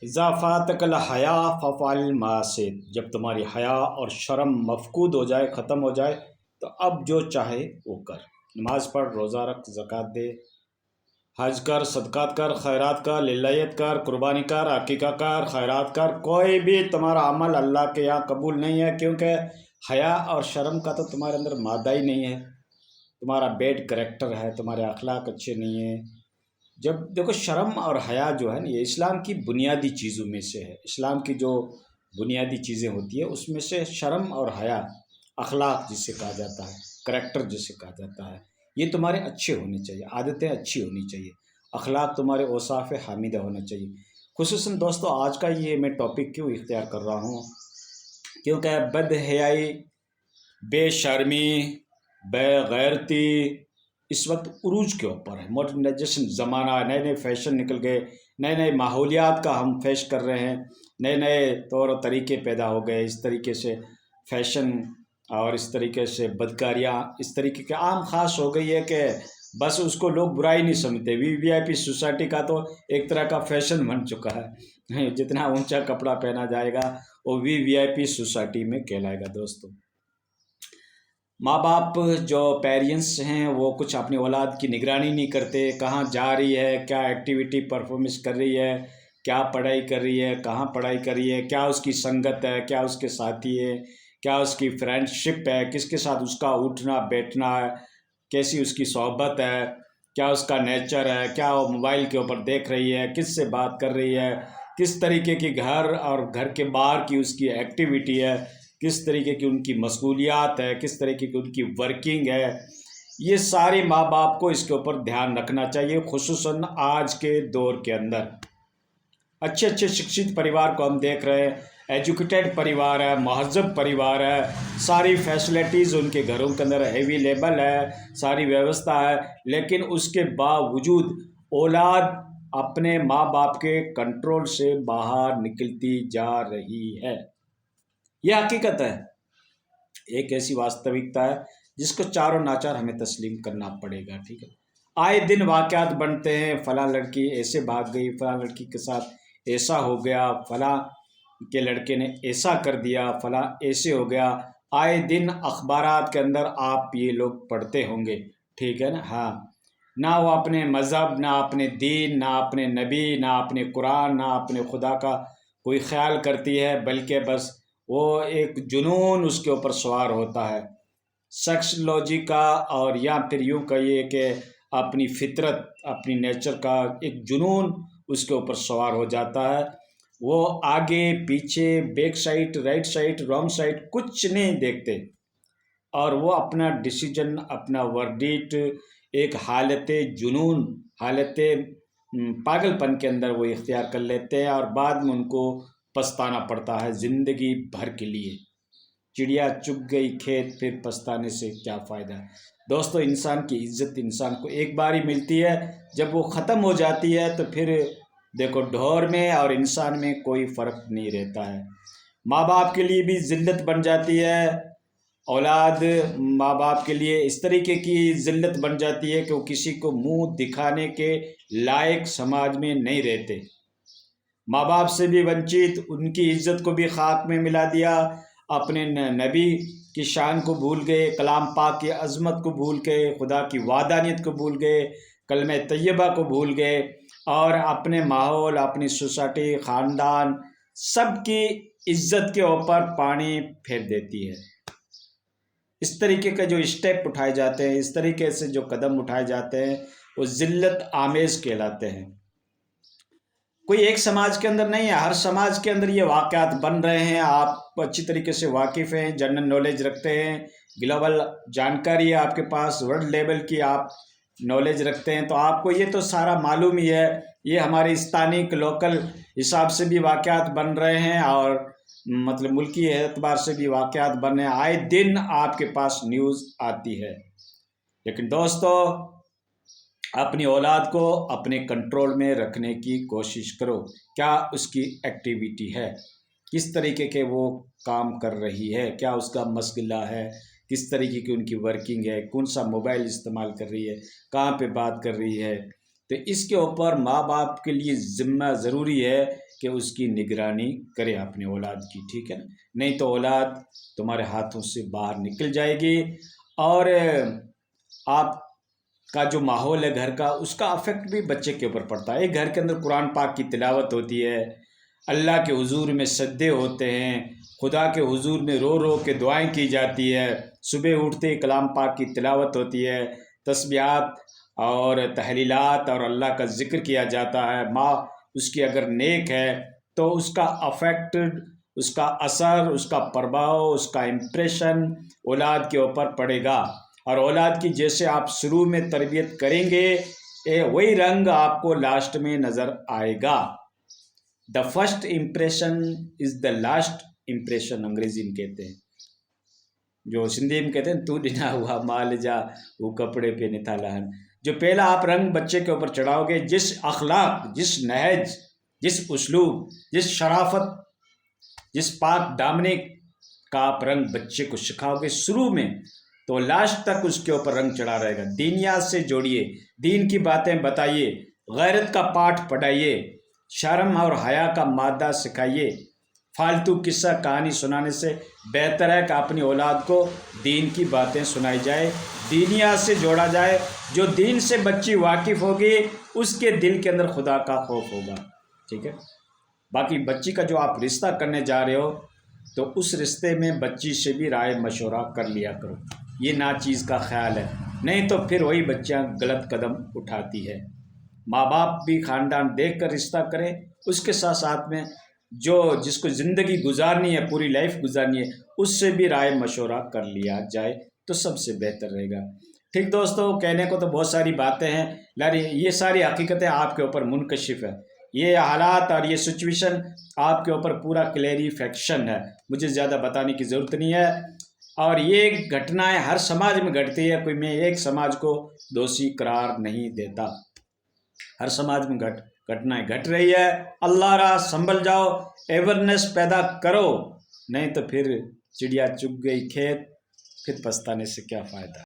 اذا فاتک الحیا ففعل المعاصی، جب تمہاری حیا اور شرم مفقود ہو جائے، ختم ہو جائے، تو اب جو چاہے وہ کر۔ نماز پڑھ، روزہ رکھ، زکوٰۃ دے، حج کر، صدقات کر، خیرات کر، للہیت کر، قربانی کر، عقیقہ کر، خیرات کر، کوئی بھی تمہارا عمل اللہ کے یہاں قبول نہیں ہے، کیونکہ حیا اور شرم کا تو تمہارے اندر مادہ ہی نہیں ہے، تمہارا بیڈ کریکٹر ہے، تمہارے اخلاق اچھے نہیں ہیں۔ جب دیکھو شرم اور حیا جو ہے نا، یہ اسلام کی بنیادی چیزوں میں سے ہے۔ اسلام کی جو بنیادی چیزیں ہوتی ہیں اس میں سے شرم اور حیا، اخلاق جسے کہا جاتا ہے، کریکٹر جسے کہا جاتا ہے، یہ تمہارے اچھے ہونے چاہیے، عادتیں اچھی ہونی چاہیے، اخلاق تمہارے اوصاف حامدہ ہونا چاہیے۔ خصوصاً دوستو آج کا یہ میں ٹاپک کیوں اختیار کر رہا ہوں، کیونکہ بد حیائی، بے شرمی، بے غیرتی اس وقت عروج کے اوپر ہے۔ ماڈرنائزیشن زمانہ، نئے نئے فیشن نکل گئے، نئے نئے ماحولیات کا ہم فیش کر رہے ہیں، نئے نئے طور و طریقے پیدا ہو گئے، اس طریقے سے فیشن اور اس طریقے سے بدکاریاں اس طریقے کے عام خاص ہو گئی ہے کہ بس اس کو لوگ برائی نہیں سمجھتے۔ وی آئی پی سوسائٹی کا تو ایک طرح کا فیشن بن چکا ہے، جتنا اونچا کپڑا پہنا جائے گا وہ وی آئی پی سوسائٹی میں کہلائے گا۔ دوستو ماں باپ جو پیرنٹس ہیں وہ کچھ اپنی اولاد کی نگرانی نہیں کرتے، کہاں جا رہی ہے، کیا ایکٹیویٹی پرفارمنس کر رہی ہے، کیا پڑھائی کر رہی ہے، کہاں پڑھائی کر رہی ہے، کیا اس کی سنگت ہے، کیا اس کے ساتھی ہے، کیا اس کی فرینڈ شپ ہے، کس کے ساتھ اس کا اٹھنا بیٹھنا ہے، کیسی اس کی صحبت ہے، کیا اس کا نیچر ہے، کیا وہ موبائل کے اوپر دیکھ رہی ہے، کس سے بات کر رہی ہے، کس طریقے کی گھر اور گھر کے باہر کی اس کی ایکٹیویٹی ہے، کس طریقے کی ان کی مشغولیات ہے، کس طریقے کی ان کی ورکنگ ہے، یہ سارے ماں باپ کو اس کے اوپر دھیان رکھنا چاہیے۔ خصوصاً آج کے دور کے اندر اچھے اچھے شکشت پریوار کو ہم دیکھ رہے ہیں، ایجوکیٹڈ پریوار ہے، مہذب پریوار ہے، ساری فیسلٹیز ان کے گھروں کے اندر اویلیبل ہے، ساری ویوستھا ہے، لیکن اس کے باوجود اولاد اپنے ماں باپ کے کنٹرول سے باہر نکلتی جا رہی ہے۔ یہ حقیقت ہے، ایک ایسی واستوکتا ہے جس کو چاروں ناچار ہمیں تسلیم کرنا پڑے گا۔ ٹھیک ہے، آئے دن واقعات بنتے ہیں، فلاں لڑکی ایسے بھاگ گئی، فلاں لڑکی کے ساتھ ایسا ہو گیا، فلاں کے لڑکے نے ایسا کر دیا، فلاں ایسے ہو گیا، آئے دن اخبارات کے اندر آپ یہ لوگ پڑھتے ہوں گے۔ ٹھیک ہے نا، ہاں، نہ وہ اپنے مذہب، نہ اپنے دین، نہ اپنے نبی، نہ اپنے قرآن، نہ اپنے خدا کا کوئی خیال کرتی ہے، بلکہ بس وہ ایک جنون اس کے اوپر سوار ہوتا ہے، سیکسولوجی کا، اور یا پھر یوں کہیے کہ اپنی فطرت، اپنی نیچر کا ایک جنون اس کے اوپر سوار ہو جاتا ہے۔ وہ آگے پیچھے، back side, right side, wrong side کچھ نہیں دیکھتے، اور وہ اپنا ڈیسیجن، اپنا ورڈکٹ ایک حالت جنون، حالت پاگل پن کے اندر وہ اختیار کر لیتے ہیں، اور بعد میں ان کو پچھتانا پڑتا ہے زندگی بھر کے لیے۔ چڑیا چگ گئی کھیت، پھر پچھتانے سے کیا فائدہ ہے۔ دوستو انسان کی عزت انسان کو ایک بار ہی ملتی ہے، جب وہ ختم ہو جاتی ہے تو پھر دیکھو ڈھور میں اور انسان میں کوئی فرق نہیں رہتا ہے۔ ماں باپ کے لیے بھی ذلت بن جاتی ہے، اولاد ماں باپ کے لیے اس طریقے کی ذلت بن جاتی ہے کہ وہ کسی کو منہ دکھانے کے لائق سماج میں نہیں رہتے۔ ماں باپ سے بھی ونچت، ان کی عزت کو بھی خاک میں ملا دیا، اپنے نبی کی شان کو بھول گئے، کلام پاک کی عظمت کو بھول گئے، خدا کی وحدانیت کو بھول گئے، کلمہ طیبہ کو بھول گئے، اور اپنے ماحول، اپنی سوسائٹی، خاندان سب کی عزت کے اوپر پانی پھیر دیتی ہے۔ اس طریقے کے جو اسٹیپ اٹھائے جاتے ہیں، اس طریقے سے جو قدم اٹھائے جاتے ہیں، وہ ذلت آمیز کہلاتے ہیں۔ کوئی ایک سماج کے اندر نہیں ہے، ہر سماج کے اندر یہ واقعات بن رہے ہیں۔ آپ اچھی طریقے سے واقف ہیں، جنرل نالج رکھتے ہیں، گلوبل جانکاری ہے آپ کے پاس، ورلڈ لیول کی آپ نالج رکھتے ہیں، تو آپ کو یہ تو سارا معلوم ہی ہے۔ یہ ہمارے استانک لوکل حساب سے بھی واقعات بن رہے ہیں، اور مطلب ملکی اعتبار سے بھی واقعات بن رہے ہیں، آئے دن آپ کے پاس نیوز آتی ہے۔ لیکن دوستو اپنی اولاد کو اپنے کنٹرول میں رکھنے کی کوشش کرو، کیا اس کی ایکٹیویٹی ہے، کس طریقے کے وہ کام کر رہی ہے، کیا اس کا مشغلہ ہے، کس طریقے کی ان کی ورکنگ ہے، کون سا موبائل استعمال کر رہی ہے، کہاں پہ بات کر رہی ہے۔ تو اس کے اوپر ماں باپ کے لیے ذمہ ضروری ہے کہ اس کی نگرانی کرے اپنے اولاد کی، ٹھیک ہے نا؟ نہیں تو اولاد تمہارے ہاتھوں سے باہر نکل جائے گی، اور آپ کا جو ماحول ہے گھر کا، اس کا افیکٹ بھی بچے کے اوپر پڑتا ہے۔ ایک گھر کے اندر قرآن پاک کی تلاوت ہوتی ہے، اللہ کے حضور میں سجدے ہوتے ہیں، خدا کے حضور میں رو رو کے دعائیں کی جاتی ہے، صبح اٹھتے کلام پاک کی تلاوت ہوتی ہے، تسبیحات اور تحلیلات اور اللہ کا ذکر کیا جاتا ہے، ماں اس کی اگر نیک ہے تو اس کا افیکٹ، اس کا اثر، اس کا پربھاؤ، اس کا امپریشن اولاد کے اوپر پڑے گا، اور اولاد کی جیسے آپ شروع میں تربیت کریں گے وہی رنگ آپ کو لاسٹ میں نظر آئے گا۔ The first impression is the last impression, انگریزی میں کہتے ہیں، جو سندھی میں کہتے ہیں تو ڈنا ہوا مال جا وہ کپڑے پہ نتھا لہن۔ جو پہلا آپ رنگ بچے کے اوپر چڑھاؤ گے، جس اخلاق، جس نہج، جس اسلوب، جس شرافت، جس پاک دامنی کا آپ رنگ بچے کو سکھاؤ گے شروع میں، تو لاسٹ تک اس کے اوپر رنگ چڑھا رہے گا۔ دینیات سے جوڑیے، دین کی باتیں بتائیے، غیرت کا پاٹھ پڑھائیے، شرم اور حیا کا مادہ سکھائیے۔ فالتو قصہ کہانی سنانے سے بہتر ہے کہ اپنی اولاد کو دین کی باتیں سنائی جائے، دینیات سے جوڑا جائے۔ جو دین سے بچی واقف ہوگی اس کے دل کے اندر خدا کا خوف ہوگا، ٹھیک ہے؟ باقی بچی کا جو آپ رشتہ کرنے جا رہے ہو تو اس رشتے میں بچی سے بھی رائے مشورہ کر لیا کرو، یہ ناچیز کا خیال ہے، نہیں تو پھر وہی بچیاں غلط قدم اٹھاتی ہے۔ ماں باپ بھی خاندان دیکھ کر رشتہ کریں، اس کے ساتھ ساتھ میں جس کو زندگی گزارنی ہے، پوری لائف گزارنی ہے، اس سے بھی رائے مشورہ کر لیا جائے تو سب سے بہتر رہے گا۔ ٹھیک دوستو، کہنے کو تو بہت ساری باتیں ہیں، لیکن یہ ساری حقیقتیں آپ کے اوپر منکشف ہے، یہ حالات اور یہ سچویشن آپ کے اوپر پورا کلیریفیکشن ہے، مجھے زیادہ بتانے کی ضرورت نہیں ہے۔ اور یہ گھٹنائیں ہر سماج میں گھٹتی ہے، کوئی میں ایک سماج کو دوشی قرار نہیں دیتا، ہر سماج میں گھٹنائیں گھٹ رہی ہے۔ اللہ را سنبھل جاؤ، ایورنیس پیدا کرو، نہیں تو پھر چڑیا چگ گئی کھیت، پھر پچھتانے سے کیا فائدہ۔